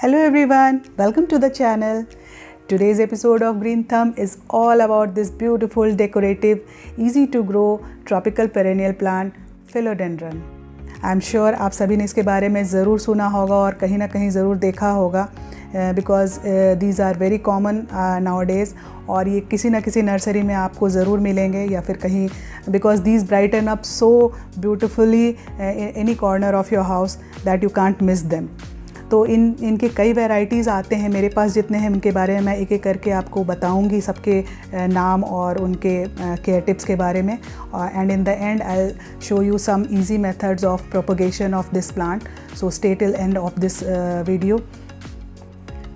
Hello everyone, welcome to the channel. Today's episode of Green Thumb is all about this beautiful, decorative, easy to grow tropical perennial plant philodendron. I'm sure आप सभी ने इसके बारे में ज़रूर सुना होगा और कहीं ना कहीं ज़रूर देखा होगा because these are very common nowadays और ये किसी ना किसी नर्सरी में आपको ज़रूर मिलेंगे या फिर कहीं because these brighten up so beautifully any corner of your house that you can't miss them. तो इनके कई वैरायटीज़ आते हैं मेरे पास, जितने हैं उनके बारे में मैं एक एक करके आपको बताऊंगी, सबके नाम और उनके केयर टिप्स के बारे में. And in the end I will show you some easy methods of propagation of this plant. So stay till end of this video.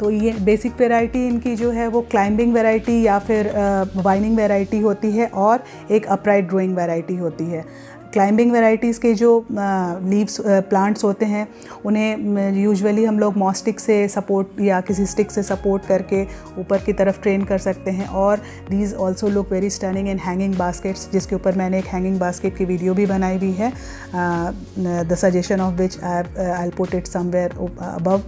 तो ये बेसिक वैरायटी इनकी जो है वो क्लाइंबिंग वैरायटी या फिर वाइनिंग वैरायटी होती है और एक अपराइट ग्रोइंग वैरायटी होती है. क्लाइंबिंग वैराइटीज़ के जो लीव्स प्लांट्स होते हैं उन्हें यूजुअली हम लोग मॉस स्टिक से सपोर्ट या किसी स्टिक से सपोर्ट करके ऊपर की तरफ ट्रेन कर सकते हैं. और these also look very stunning in hanging baskets, जिसके ऊपर मैंने एक हैंगिंग बास्केट की वीडियो भी बनाई हुई है, the suggestion of which I put it somewhere above.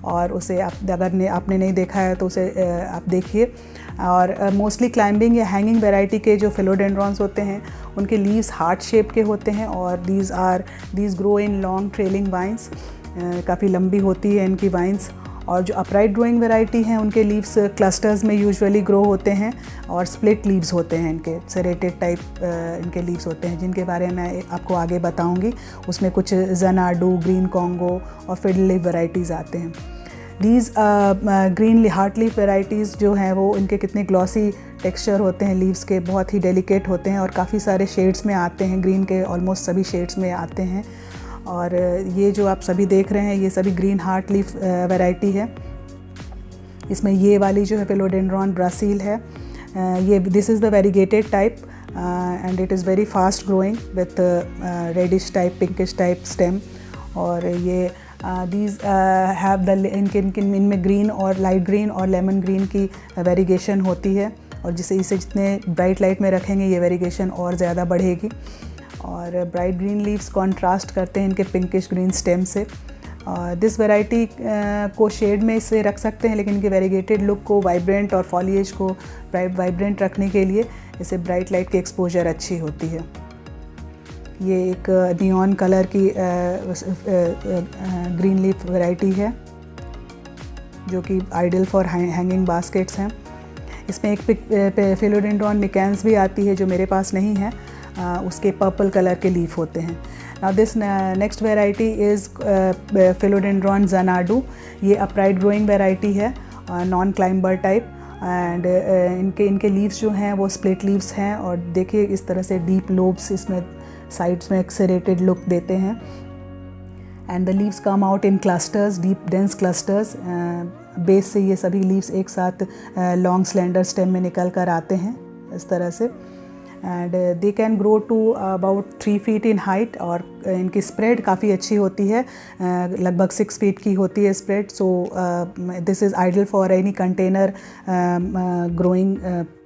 और उसे आपने नहीं देखा है तो उसे आप देखिए. और मोस्टली क्लाइंबिंग या हैंगिंग वैरायटी के जो फिलोडेंड्रॉन्स होते हैं उनके लीव्स हार्ट शेप के होते हैं और these grow in long trailing vines. काफ़ी लंबी होती है इनकी वाइन्स. और जो अपराइट ग्रोइंग वैरायटी हैं उनके लीव्स क्लस्टर्स में यूजुअली ग्रो होते हैं और स्प्लिट लीव्स होते हैं, इनके सेरेटेड टाइप इनके लीव्स होते हैं, जिनके बारे में मैं आपको आगे बताऊंगी. उसमें कुछ ज़नाडू, ग्रीन कॉन्गो और फिडल लीफ वैराइटीज़ आते हैं. These green heart leaf varieties जो हैं वो इनके कितने ग्लॉसी टेक्सचर होते हैं लीव्स के, बहुत ही डेलिकेट होते हैं और काफ़ी सारे शेड्स में आते हैं. ग्रीन के ऑलमोस्ट सभी शेड्स में आते हैं. और ये जो आप सभी देख रहे हैं ये सभी ग्रीन हार्ट लीफ वैरायटी है. इसमें ये वाली जो है फिलोडेंड्रॉन ब्राज़ील है. ये this is the variegated type and it is very fast growing with reddish type, pinkish type stem. और ये दीज हैव द इनमें ग्रीन और लाइट ग्रीन और लेमन ग्रीन की वेरीगेशन होती है और इसे जितने ब्राइट लाइट में रखेंगे ये वेरीगेशन और ज़्यादा बढ़ेगी. और ब्राइट ग्रीन लीव्स कॉन्ट्रास्ट करते हैं इनके पिंकिश ग्रीन स्टेम से. दिस वैरायटी को शेड में इसे रख सकते हैं, लेकिन इनके वेरीगेटेड लुक को वाइब्रेंट और फॉलिएज को वाइब्रेंट रखने के लिए इसे ब्राइट लाइट की एक्सपोजर अच्छी होती है. ये एक नियॉन कलर की ग्रीन लीफ वैरायटी है जो कि आइडियल फॉर हैंगिंग बास्केट्स हैं. इसमें एक फिलोडेंड्रॉन मिकेंस भी आती है जो मेरे पास नहीं है. उसके पर्पल कलर के लीफ होते हैं. Now this next variety is philodendron Xanadu. ये अपराइट ग्रोइंग वैरायटी है, नॉन क्लाइंबर टाइप. एंड इनके लीव्स जो हैं वो स्प्लिट लीव्स हैं और देखिए इस तरह से डीप लोब्स इसमें साइड्स में एक्सेरेटेड लुक देते हैं. And the leaves come out in clusters, deep dense clusters. Base से ये सभी लीव्स एक साथ लॉन्ग स्लेंडर स्टेम में निकल कर आते हैं इस तरह से. And they can grow to about 3 feet in height. और इनकी स्प्रेड काफ़ी अच्छी होती है, लगभग 6 feet की होती है spread. So this is ideal for any container growing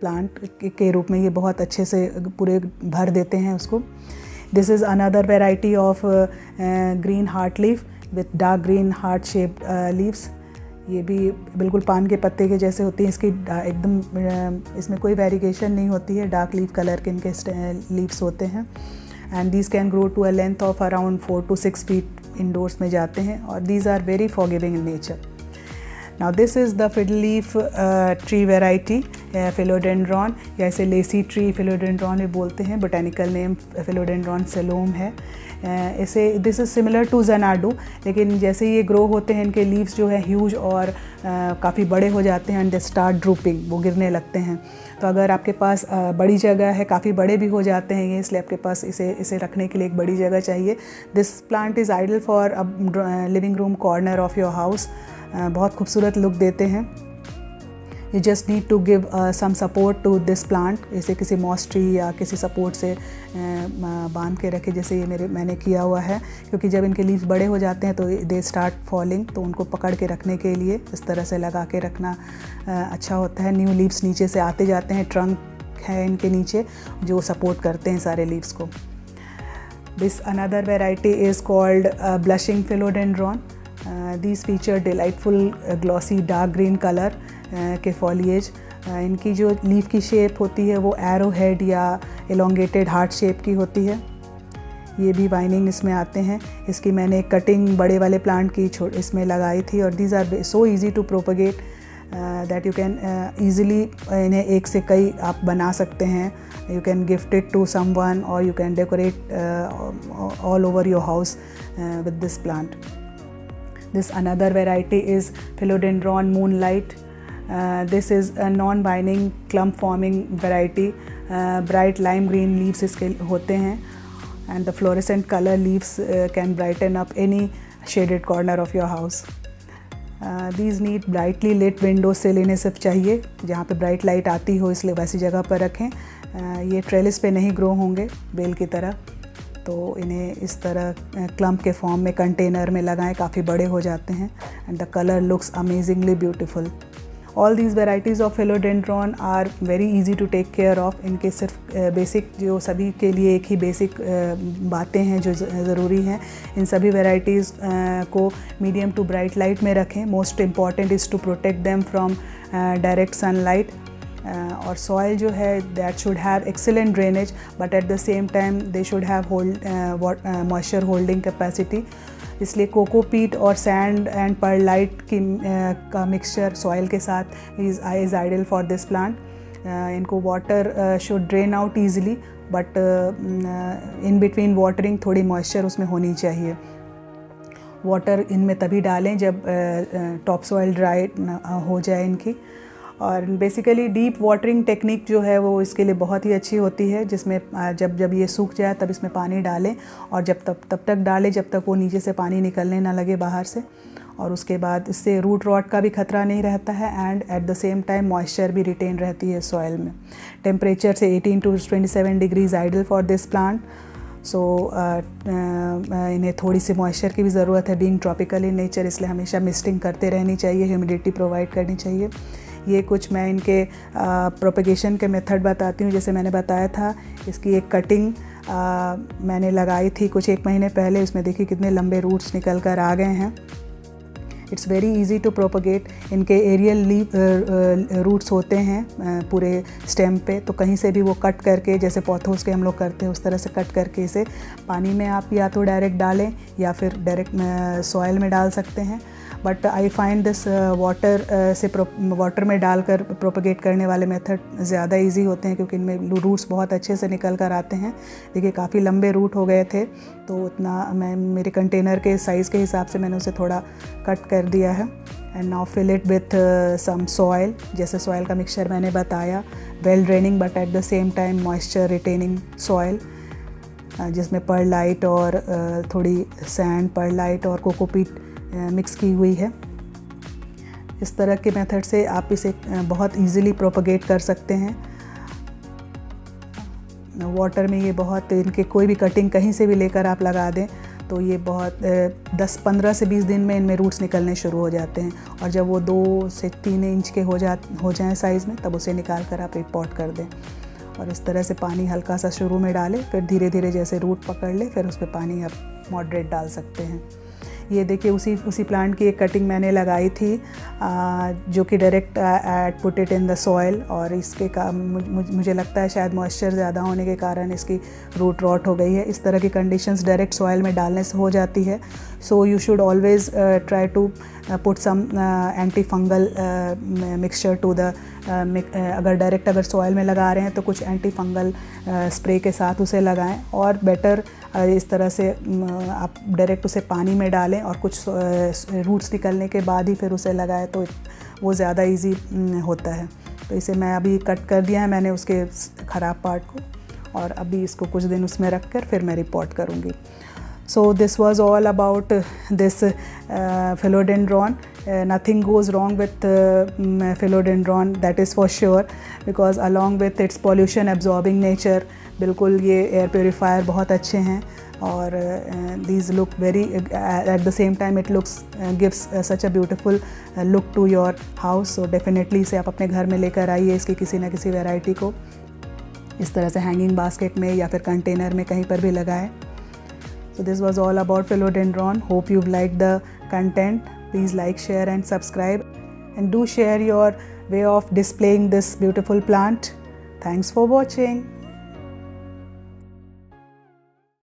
plant के रूप में ये बहुत अच्छे से पूरे भर देते हैं उसको. This is another variety of green heart leaf with dark green heart shaped leaves. ये भी बिल्कुल पान के पत्ते के जैसे होती हैं. इसकी एकदम इसमें कोई वेरीगेशन नहीं होती है, डार्क लीफ कलर के इनके लीव्स होते हैं. And these can grow to a length of around 4 to 6 feet indoors में जाते हैं. और these are very forgiving in nature. Now this is the fiddle leaf tree variety philodendron, या इसे लेसी ट्री फिलोडेंड्रॉन भी बोलते हैं. बोटेनिकल नेम फिलोडेंड्रॉन सेलोम है. इसे दिस इज़ सिमिलर टू ज़नाडू, लेकिन जैसे ये ग्रो होते हैं इनके लीव्स जो है ह्यूज और काफ़ी बड़े हो जाते हैं एंड दे स्टार्ट ड्रूपिंग, वो गिरने लगते हैं. तो अगर आपके पास बड़ी जगह है, काफ़ी बड़े भी हो जाते हैं ये, इसलिए आपके पास इसे रखने के लिए एक बड़ी जगह चाहिए. This plant is ideal for living room corner of your house. बहुत खूबसूरत लुक देते हैं. You just need to give some support to this plant. इसे किसी मॉस ट्री या किसी सपोर्ट से बांध के रखे, जैसे ये मैंने किया हुआ है. क्योंकि जब इनके लीव्स बड़े हो जाते हैं तो दे स्टार्ट फॉलिंग, तो उनको पकड़ के रखने के लिए इस तरह से लगा के रखना अच्छा होता है. न्यू लीव्स नीचे से आते जाते हैं, ट्रंक है इनके नीचे जो सपोर्ट करते हैं सारे लीव्स को. This another variety is called blushing philodendron. These feature delightful glossy dark green color के foliage। इनकी जो लीफ की शेप होती है वो एरो हेड या एलोंगेटेड हार्ट शेप की होती है। ये भी वाइनिंग इसमें आते हैं। इसकी मैंने कटिंग बड़े वाले प्लांट की इसमें लगाई थी और these are so easy to propagate that you can easily इन्हें एक से कई आप बना सकते हैं। You can gift it to someone or you can decorate all over your house with this plant. This another variety is Philodendron Moonlight. This is a non-binding clump forming variety. Bright lime green leaves इसके होते हैं and the fluorescent color leaves can brighten up any shaded corner of your house. These need brightly lit window sill। इन्हें सिर्फ चाहिए जहाँ पे bright light आती हो, इसलिए वैसी जगह पर रखें। ये ट्रेलिस पे नहीं ग्रो होंगे बेल की तरह, तो इन्हें इस तरह क्लम्प के फॉर्म में कंटेनर में लगाएं, काफ़ी बड़े हो जाते हैं and the colour looks amazingly beautiful. All these varieties of philodendron are very easy to take care of. इनके सिर्फ बेसिक जो सभी के लिए एक ही बेसिक बातें हैं जो ज़रूरी हैं, इन सभी वेराइटीज़ को मीडियम टू ब्राइट लाइट में रखें। Most important is to protect them from direct sunlight. और सॉइल जो है that should have excellent drainage but at the same time they should have moisture holding capacity. इसलिए cocopeat और sand and perlite की का mixture soil के साथ is ideal for this plant. इनको water should drain out easily but in between watering थोड़ी moisture उसमें होनी चाहिए। वाटर इनमें तभी डालें जब टॉप सॉइल ड्राई हो जाए इनकी। और बेसिकली डीप वाटरिंग टेक्निक जो है वो इसके लिए बहुत ही अच्छी होती है, जिसमें जब ये सूख जाए तब इसमें पानी डालें और तब तक डालें जब तक वो नीचे से पानी निकलने ना लगे बाहर से। और उसके बाद इससे रूट रॉट का भी खतरा नहीं रहता है and at the same time moisture भी रिटेन रहती है सॉइल में। टेम्परेचर से 18 to 27 degrees ideal for this plant. So इन्हें थोड़ी सी मॉइस्चर की भी ज़रूरत है, बीइंग ट्रॉपिकल इन नेचर, इसलिए हमेशा मिस्टिंग करते रहनी चाहिए, ह्यूमिडिटी प्रोवाइड करनी चाहिए। ये कुछ मैं इनके प्रोपेगेशन के मेथड बताती हूँ। जैसे मैंने बताया था, इसकी एक कटिंग मैंने लगाई थी कुछ 1 महीने पहले। इसमें देखिए कितने लंबे रूट्स निकल कर आ गए हैं। It's very easy to propagate. इनके एरियल लीव रूट्स होते हैं पूरे स्टेम पे, तो कहीं से भी वो कट करके, जैसे पौथोस के हम लोग करते हैं उस तरह से कट करके इसे पानी में आप या तो डायरेक्ट डालें या फिर डायरेक्ट सॉइल में डाल सकते हैं। But I find this water में डालकर प्रोपगेट करने वाले मेथड ज़्यादा इजी होते हैं, क्योंकि इनमें रूट्स बहुत अच्छे से निकल कर आते हैं। देखिए काफ़ी लंबे रूट हो गए थे, तो उतना मैं मेरे कंटेनर के साइज़ के हिसाब से मैंने उसे थोड़ा कट कर दिया है। And now fill it with some soil, जैसे सॉइल का मिक्सचर मैंने बताया, well draining but at the same time moisture retaining soil, जिसमें पर्लाइट और थोड़ी सैंड, पर्लाइट और कोकोपीट मिक्स की हुई है। इस तरह के मेथड से आप इसे बहुत इजीली प्रोपगेट कर सकते हैं। वाटर में ये बहुत, इनके कोई भी कटिंग कहीं से भी लेकर आप लगा दें तो ये बहुत 10-15 से 20 दिन में इनमें रूट्स निकलने शुरू हो जाते हैं। और जब वो 2 से 3 इंच के हो जाएं साइज़ में, तब उसे निकाल कर आप रिपोर्ट कर दें। और इस तरह से पानी हल्का सा शुरू में डालें, फिर धीरे धीरे जैसे रूट पकड़ ले फिर उस पर पानी आप मॉडरेट डाल सकते हैं। ये देखिए उसी प्लांट की एक कटिंग मैंने लगाई थी जो कि direct put it in the soil, और इसके मुझे लगता है शायद मॉइस्चर ज़्यादा होने के कारण इसकी रूट रॉट हो गई है। इस तरह की कंडीशंस डायरेक्ट सॉइल में डालने से हो जाती है। So you should always try to put some anti fungal mixture to the अगर सॉइल में लगा रहे हैं तो कुछ एंटी फंगल स्प्रे के साथ उसे लगाएं, और बेटर इस तरह से आप डायरेक्ट उसे पानी में डालें और कुछ रूट्स निकलने के बाद ही फिर उसे लगाएं, तो वो ज़्यादा इजी होता है। तो इसे मैं अभी कट कर दिया है मैंने उसके ख़राब पार्ट को, और अभी इसको कुछ दिन उसमें रख कर फिर मैं रिपोर्ट करूँगी। So this was all about this philodendron. Nothing goes wrong with philodendron, that is for sure, because along with its pollution absorbing nature, बिल्कुल ये एयर प्योरीफायर बहुत अच्छे हैं, और these look very at the same time it looks gives such a beautiful look to your house. So definitely इसे आप अपने घर में लेकर आइए, इसकी किसी न किसी वैरायटी को इस तरह से हैंगिंग बास्केट में या फिर कंटेनर में कहीं पर भी लगाएं। So this was all about philodendron. Hope you've liked the content, please like, share and subscribe, and do share your way of displaying this beautiful plant. Thanks for watching.